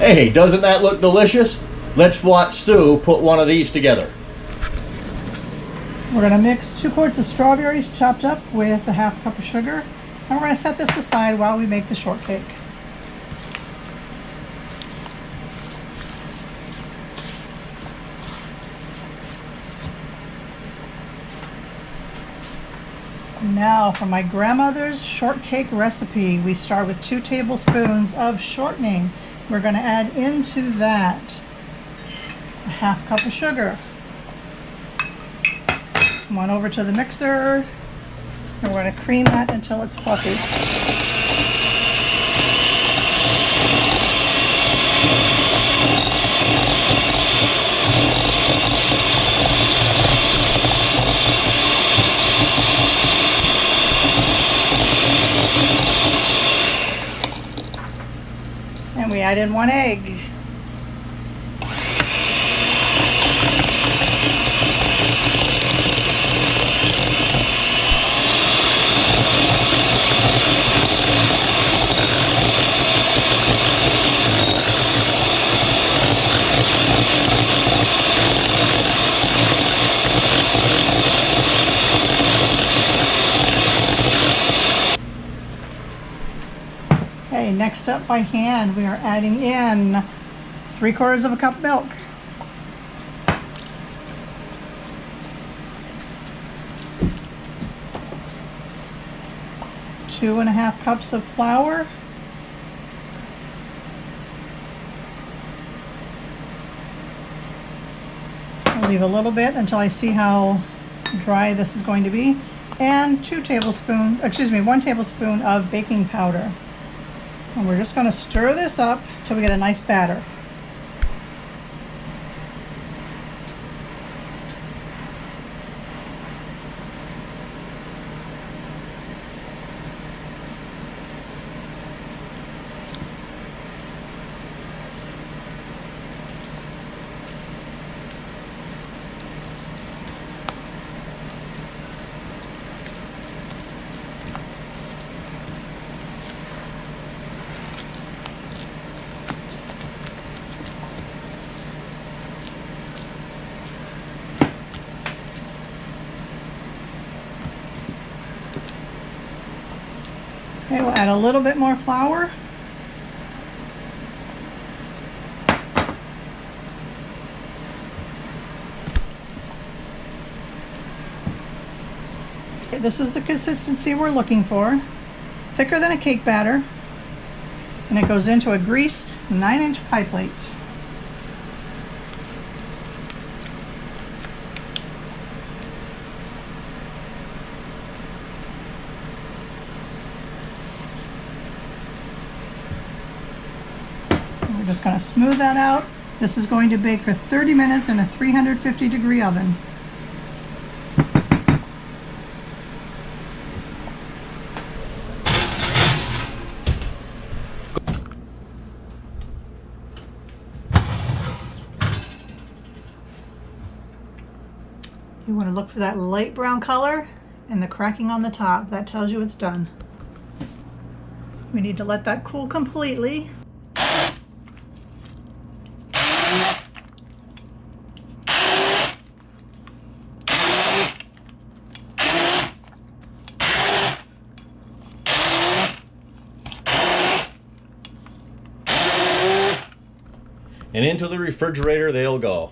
Hey, doesn't that look delicious? Let's watch Sue put one of these together. We're going to mix 2 quarts of strawberries chopped up with a half cup of sugar. And we're going to set this aside while we make the shortcake. Now for my grandmother's shortcake recipe, we start with 2 tablespoons of shortening. We're going to add into that a half cup of sugar. Come on over to the mixer, and we're going to cream that until it's fluffy. And we add in 1 egg. Okay, next up by hand, we are adding in 3/4 of a cup milk. Two and a half cups of flour. I'll leave a little bit until I see how dry this is going to be. And 1 tablespoon of baking powder. And we're just going to stir this up till we get a nice batter. Okay, we'll add a little bit more flour. Okay, this is the consistency we're looking for. Thicker than a cake batter. And it goes into a greased 9-inch pie plate. We're just going to smooth that out. This is going to bake for 30 minutes in a 350-degree oven. You want to look for that light brown color and the cracking on the top. That tells you it's done. We need to let that cool completely. And into the refrigerator they'll go.